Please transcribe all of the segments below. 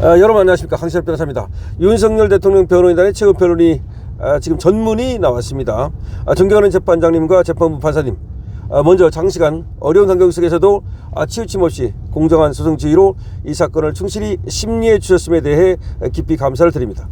여러분 안녕하십니까, 강신엽 변호사입니다. 윤석열 대통령 변호인단의 최고 변론이 지금 전문이 나왔습니다. 존경하는 재판장님과 재판부 판사님, 먼저 장시간 어려운 환경 속에서도 치우침 없이 공정한 소송 지휘로 이 사건을 충실히 심리해 주셨음에 대해 깊이 감사를 드립니다.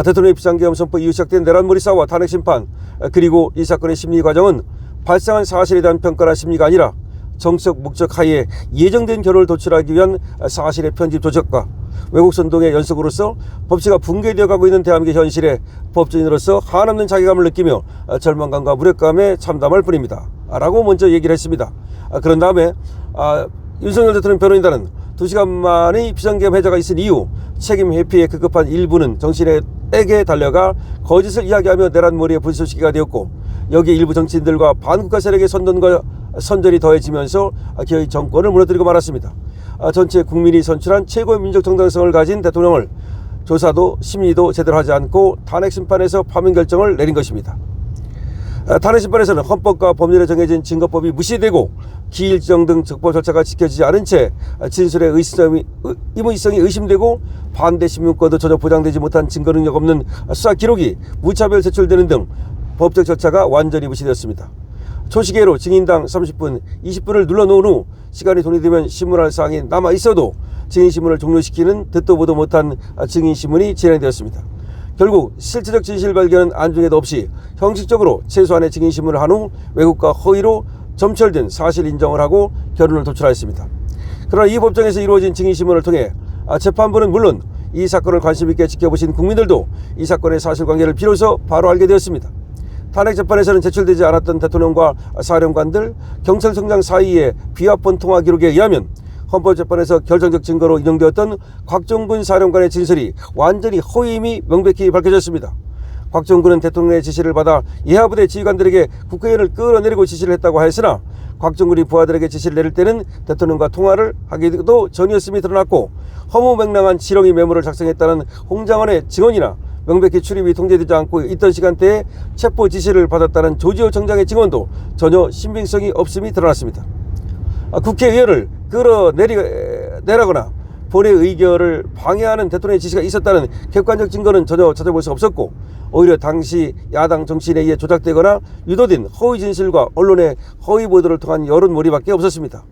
대통령의 비상계엄 선포 이후 시작된 내란머리 싸움과 탄핵심판, 그리고 이 사건의 심리 과정은 발생한 사실에 대한 평가나 심리가 아니라 정치적 목적 하에 예정된 결론을 도출하기 위한 사실의 편집 조작과 왜곡 선동의 연속으로서 법치가 붕괴되어 가고 있는 대한민국 현실에 법조인으로서 한없는 자괴감을 느끼며 절망감과 무력감에 참담할 뿐입니다 라고 먼저 얘기를 했습니다. 그런 다음에 윤석열 대통령 변호인단은 2시간 만의 비상계엄 해제가 있은 이후 책임 회피에 급급한 일부는 정신에게 달려가 거짓을 이야기하며 내란머리에 불쏘시개가 되었고, 여기에 일부 정치인들과 반국가 세력의 선동과 선전이 더해지면서 기어이 정권을 무너뜨리고 말았습니다. 전체 국민이 선출한 최고의 민족 정당성을 가진 대통령을 조사도 심리도 제대로 하지 않고 탄핵심판에서 파면 결정을 내린 것입니다. 탄핵심판에서는 헌법과 법률에 정해진 증거법이 무시되고 기일지정 등 적법 절차가 지켜지지 않은 채 진술의 의무성이 의심되고 반대 신문권도 전혀 보장되지 못한 증거 능력 없는 수사 기록이 무차별 제출되는 등 법적 절차가 완전히 무시되었습니다. 초시계로 증인당 30분, 20분을 눌러놓은 후 시간이 돈이되면 신문할 사항이 남아있어도 증인신문을 종료시키는 듣도 보도 못한 증인신문이 진행되었습니다. 결국 실체적 진실 발견은 안중에도 없이 형식적으로 최소한의 증인신문을 한 후 왜곡과 허위로 점철된 사실 인정을 하고 결론을 도출하였습니다. 그러나 이 법정에서 이루어진 증인신문을 통해 재판부는 물론 이 사건을 관심있게 지켜보신 국민들도 이 사건의 사실관계를 비로소 바로 알게 되었습니다. 탄핵재판에서는 제출되지 않았던 대통령과 사령관들, 경찰청장 사이의 비화폰 통화 기록에 의하면 헌법재판에서 결정적 증거로 인용되었던 곽종근 사령관의 진술이 완전히 허위임이 명백히 밝혀졌습니다. 곽종근은 대통령의 지시를 받아 예하부대 지휘관들에게 국회의원을 끌어내리고 지시를 했다고 하였으나, 곽종근이 부하들에게 지시를 내릴 때는 대통령과 통화를 하기도 전이었음이 드러났고, 허무맹랑한 지렁이 메모를 작성했다는 홍장원의 증언이나 명백히 출입이 통제되지 않고 있던 시간대에 체포 지시를 받았다는 조지호 청장의 증언도 전혀 신빙성이 없음이 드러났습니다. 국회의원을 끌어내라거나 본회의 의결을 방해하는 대통령의 지시가 있었다는 객관적 증거는 전혀 찾아볼 수 없었고, 오히려 당시 야당 정치인에 의해 조작되거나 유도된 허위 진실과 언론의 허위 보도를 통한 여론몰이밖에 없었습니다.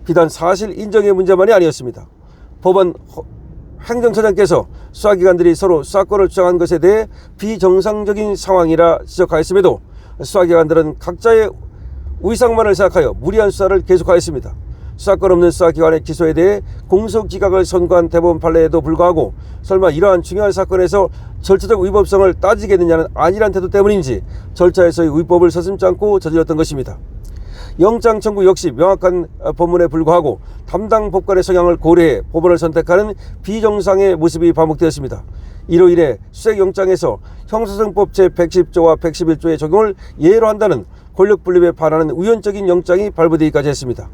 비단 사실 인정의 문제만이 아니었습니다. 법원 행정처장께서 수사기관들이 서로 수사권을 주장한 것에 대해 비정상적인 상황이라 지적하였음에도 수사기관들은 각자의 우위상만을 생각하여 무리한 수사를 계속하였습니다. 수사권 없는 수사기관의 기소에 대해 공소기각을 선고한 대법원 판례에도 불구하고 설마 이러한 중요한 사건에서 절차적 위법성을 따지겠느냐는 아니란 태도 때문인지 절차에서의 위법을 서슴지 않고 저질렀던 것입니다. 영장 청구 역시 명확한 법문에 불구하고 담당 법관의 성향을 고려해 법원을 선택하는 비정상의 모습이 반복되었습니다. 이로 인해 수색영장에서 형사성법 제110조와 111조의 적용을 예외로 한다는 권력분립에 반하는 우연적인 영장이 발부되기까지 했습니다.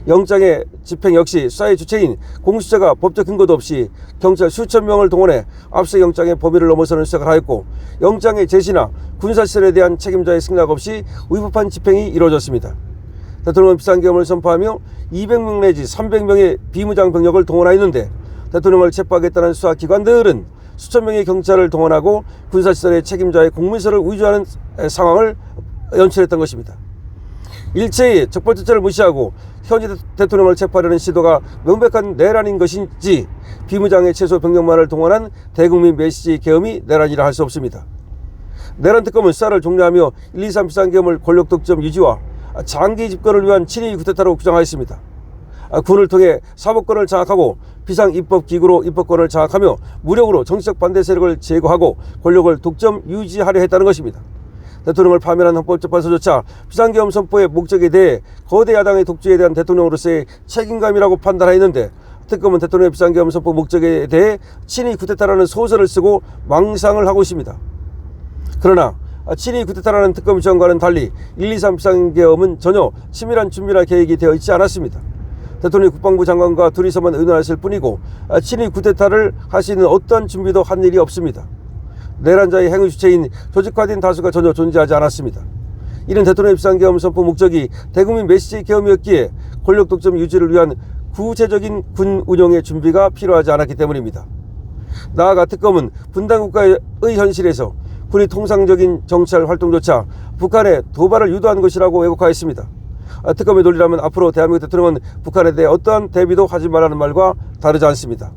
영장의 집행 역시 수사의 주체인 공수처가 법적 근거도 없이 경찰 수천 명을 동원해 압수 영장의 범위를 넘어서는 수색을 하였고, 영장의 제시나 군사시설에 대한 책임자의 승낙 없이 위법한 집행이 이루어졌습니다. 대통령은 비상계엄을 선포하며 200명 내지 300명의 비무장 병력을 동원하였는데, 대통령을 체포하겠다는 수사기관들은 수천 명의 경찰을 동원하고 군사시설의 책임자의 공문서를 위조하는 상황을 연출했던 것입니다. 일체의 적법 절차를 무시하고 현재 대통령을 체포하려는 시도가 명백한 내란인 것인지, 비무장의 최소 병력만을 동원한 대국민 메시지 계엄이 내란이라 할 수 없습니다. 내란 특검은 수사를 종료하며 1.23 비상계엄을 권력 독점 유지와 장기 집권을 위한 친위 쿠데타로 규정하였습니다. 군을 통해 사법권을 장악하고 비상입법기구로 입법권을 장악하며 무력으로 정치적 반대 세력을 제거하고 권력을 독점 유지하려 했다는 것입니다. 대통령을 파면한 헌법재판소조차 비상계엄 선포의 목적에 대해 거대 야당의 독주에 대한 대통령으로서의 책임감이라고 판단하였는데, 특검은 대통령의 비상계엄 선포 목적에 대해 친위 쿠데타라는 소설을 쓰고 망상을 하고 있습니다. 그러나 친위 쿠데타라는 특검 지원과는 달리 1.23 비상계엄은 전혀 치밀한 준비나 계획이 되어 있지 않았습니다. 대통령이 국방부 장관과 둘이서만 의논했을 뿐이고 친위 쿠데타를 할 수 있는 어떠한 준비도 한 일이 없습니다. 내란자의 행위 주체인 조직화된 다수가 전혀 존재하지 않았습니다. 이는 대통령의 비상계엄 선포 목적이 대국민 메시지 계엄이었기에 권력 독점 유지를 위한 구체적인 군 운용의 준비가 필요하지 않았기 때문입니다. 나아가 특검은 분단국가의 현실에서 군이 통상적인 정찰 활동조차 북한의 도발을 유도한 것이라고 왜곡하였습니다. 특검의 논리라면 앞으로 대한민국 대통령은 북한에 대해 어떠한 대비도 하지 말라는 말과 다르지 않습니다.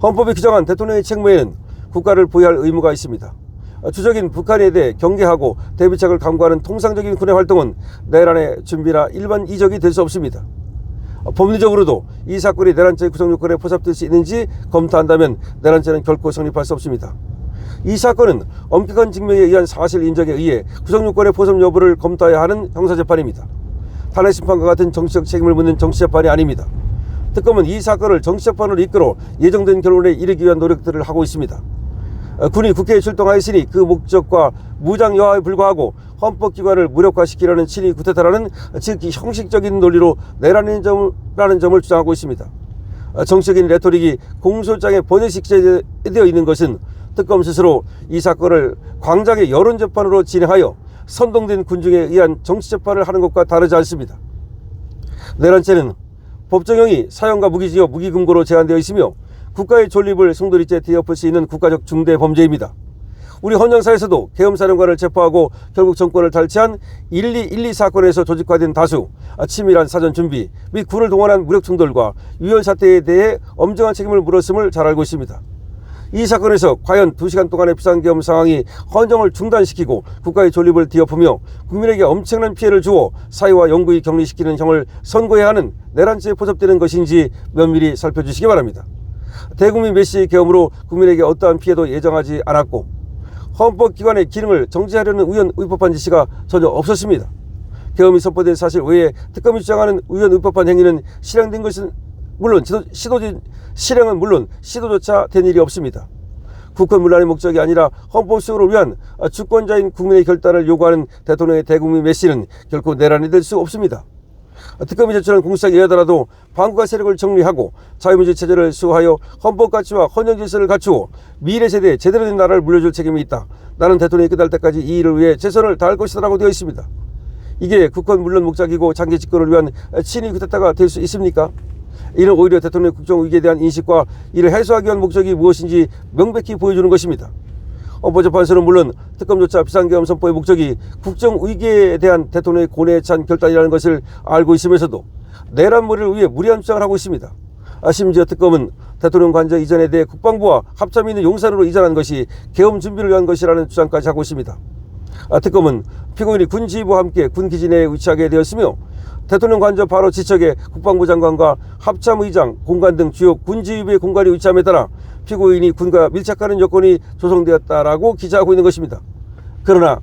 헌법이 규정한 대통령의 책무에는 국가를 보호할 의무가 있습니다. 주적인 북한에 대해 경계하고 대비책을 강구하는 통상적인 군의 활동은 내란의 준비나 일반 이적이 될 수 없습니다. 법리적으로도 이 사건이 내란죄 구성 요건에 포섭될 수 있는지 검토한다면 내란죄는 결코 성립할 수 없습니다. 이 사건은 엄격한 증명에 의한 사실 인정에 의해 구성 요건의 포섭 여부를 검토해야 하는 형사재판입니다. 탄핵 심판과 같은 정치적 책임을 묻는 정치재판이 아닙니다. 특검은 이 사건을 정치재판으로 이끌어 예정된 결론에 이르기 위한 노력들을 하고 있습니다. 군이 국회에 출동하였으니 그 목적과 무장 여하에 불과하고 헌법기관을 무력화시키려는 친위 구태타라는 지극히 형식적인 논리로 내란이라는 점을 주장하고 있습니다. 정치적인 레토릭이 공소장에 번외시되어 있는 것은 특검 스스로 이 사건을 광장의 여론재판으로 진행하여 선동된 군중에 의한 정치재판을 하는 것과 다르지 않습니다. 내란죄는 법정형이 사형과 무기징역, 무기금고로 제한되어 있으며 국가의 존립을 송두리째 뒤엎을 수 있는 국가적 중대 범죄입니다. 우리 헌정사에서도 계엄사령관을 체포하고 결국 정권을 탈취한 1212 사건에서 조직화된 다수, 치밀한 사전 준비 및 군을 동원한 무력 충돌과 유혈 사태에 대해 엄정한 책임을 물었음을 잘 알고 있습니다. 이 사건에서 과연 2시간 동안의 비상계엄 상황이 헌정을 중단시키고 국가의 존립을 뒤엎으며 국민에게 엄청난 피해를 주어 사회와 영구히 격리시키는 형을 선고해야 하는 내란죄에 포섭되는 것인지 면밀히 살펴주시기 바랍니다. 대국민 메시지 계엄으로 국민에게 어떠한 피해도 예정하지 않았고 헌법기관의 기능을 정지하려는 우연의법한 지시가 전혀 없었습니다. 계엄이 선포된 사실 외에 특검이 주장하는 우연의법한 행위는 실행된 것은 물론 실행은 물론 시도조차 된 일이 없습니다. 국헌문란의 목적이 아니라 헌법 수호를 위한 주권자인 국민의 결단을 요구하는 대통령의 대국민 메시지는 결코 내란이 될 수 없습니다. 특검이 제출한 공수처에 의하더라도 반국가 세력을 정리하고 자유민주 체제를 수호하여 헌법 가치와 헌정 질서를 갖추어 미래 세대에 제대로 된 나라를 물려줄 책임이 있다. 나는 대통령이 끝날 때까지 이 일을 위해 최선을 다할 것이다라고 되어 있습니다. 이게 국헌문란 목적이고 장기 집권을 위한 친위 쿠데타가 될 수 있습니까? 이는 오히려 대통령의 국정위기에 대한 인식과 이를 해소하기 위한 목적이 무엇인지 명백히 보여주는 것입니다. 헌법재판소는 물론 특검조차 비상계엄 선포의 목적이 국정위기에 대한 대통령의 고뇌에 찬 결단이라는 것을 알고 있으면서도 내란몰이를 위해 무리한 주장을 하고 있습니다. 심지어 특검은 대통령 관저 이전에 대해 국방부와 합참이 있는 용산으로 이전한 것이 계엄 준비를 위한 것이라는 주장까지 하고 있습니다. 특검은 피고인이 군지휘부와 함께 군기지 내에 위치하게 되었으며 대통령 관저 바로 지척에 국방부 장관과 합참의장, 공관 등 주요 군지휘부의 공간이 위치함에 따라 피고인이 군과 밀착하는 여건이 조성되었다라고 기재하고 있는 것입니다. 그러나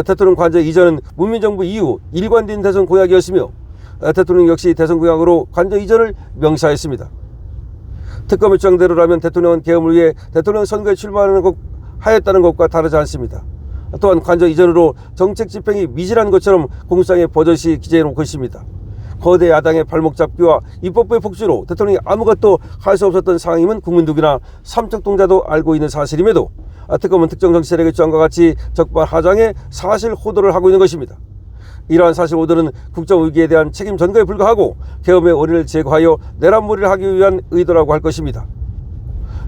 대통령 관저 이전은 문민정부 이후 일관된 대선 공약이었으며 대통령 역시 대선 공약으로 관저 이전을 명시하였습니다. 특검의 주장대로라면 대통령은 계엄을 위해 대통령 선거에 출마하였다는 것과 다르지 않습니다. 또한 관저 이전으로 정책 집행이 미진한 것처럼 공수장에 버젓이 기재해놓고 있습니다. 거대 야당의 발목 잡기와 입법부의 폭주로 대통령이 아무것도 할 수 없었던 상황임은 국민 누구나 삼척동자도 알고 있는 사실임에도 특검은 특정 정치 세력의 주장과 같이 적반하장의 사실 호도를 하고 있는 것입니다. 이러한 사실 호도는 국정위기에 대한 책임 전가에 불과하고 계엄의 원인을 제거하여 내란몰이를 하기 위한 의도라고 할 것입니다.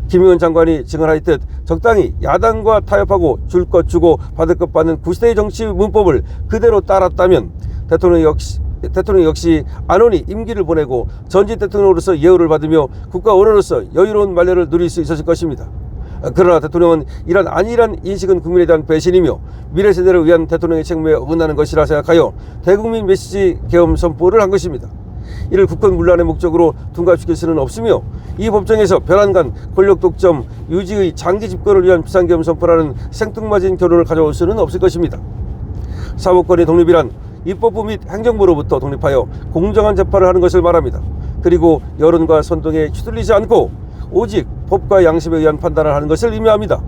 김용현 장관이 증언하였듯 적당히 야당과 타협하고 줄 것 주고 받을 것 받는 구시대의 정치 문법을 그대로 따랐다면 대통령 역시 안온히 임기를 보내고 전직 대통령으로서 예우를 받으며 국가 원로로서 여유로운 만료를 누릴 수 있었을 것입니다. 그러나 대통령은 이런 안일한 인식은 국민에 대한 배신이며 미래 세대를 위한 대통령의 책무에 어긋나는 것이라 생각하여 대국민 메시지 계엄 선포를 한 것입니다. 이를 국헌문란의 목적으로 둔갑시킬 수는 없으며 이 법정에서 별안간 권력 독점 유지의 장기 집권을 위한 비상계엄 선포라는 생뚱맞은 결론을 가져올 수는 없을 것입니다. 사법권의 독립이란 입법부 및 행정부로부터 독립하여 공정한 재판을 하는 것을 말합니다. 그리고 여론과 선동에 휘둘리지 않고 오직 법과 양심에 의한 판단을 하는 것을 의미합니다.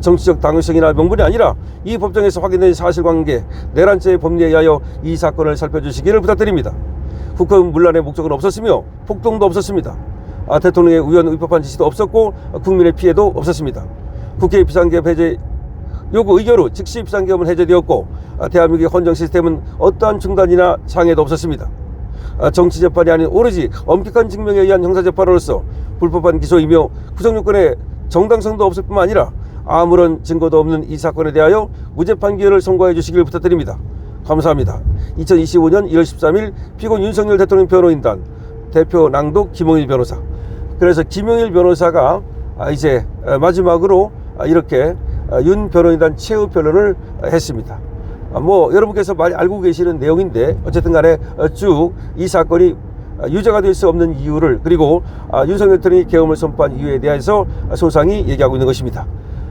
정치적 당위성이나 명분이 아니라 이 법정에서 확인된 사실관계, 내란죄의 법리에 의하여 이 사건을 살펴주시기를 부탁드립니다. 국헌문란의 목적은 없었으며 폭동도 없었습니다. 대통령의 우연의법한 지시도 없었고 국민의 피해도 없었습니다. 국회 비상계엄 해제 요구 의결로 즉시 비상계엄은 해제되었고 대한민국의 헌정 시스템은 어떠한 중단이나 장애도 없었습니다. 정치 재판이 아닌 오로지 엄격한 증명에 의한 형사 재판으로서 불법한 기소이며 구속 요건에 정당성도 없을 뿐만 아니라 아무런 증거도 없는 이 사건에 대하여 무죄 판결을 선고해 주시길 부탁드립니다. 감사합니다. 2025년 1월 13일 피고 윤석열 대통령 변호인단 대표 낭독 김홍일 변호사. 그래서 김홍일 변호사가 이제 마지막으로 이렇게 윤 변호인단 최후 변론을 했습니다. 뭐 여러분께서 많이 알고 계시는 내용인데 어쨌든 간에 쭉 이 사건이 유죄가 될 수 없는 이유를, 그리고 윤석열 대통령이 계엄을 선포한 이유에 대해서 소상히 얘기하고 있는 것입니다.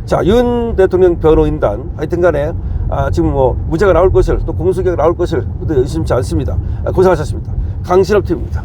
자, 윤 대통령 변호인단 하여튼 간에 지금 뭐 무죄가 나올 것을, 또 공소기가 나올 것을 의심치 않습니다. 고생하셨습니다. 강신업 TV입니다.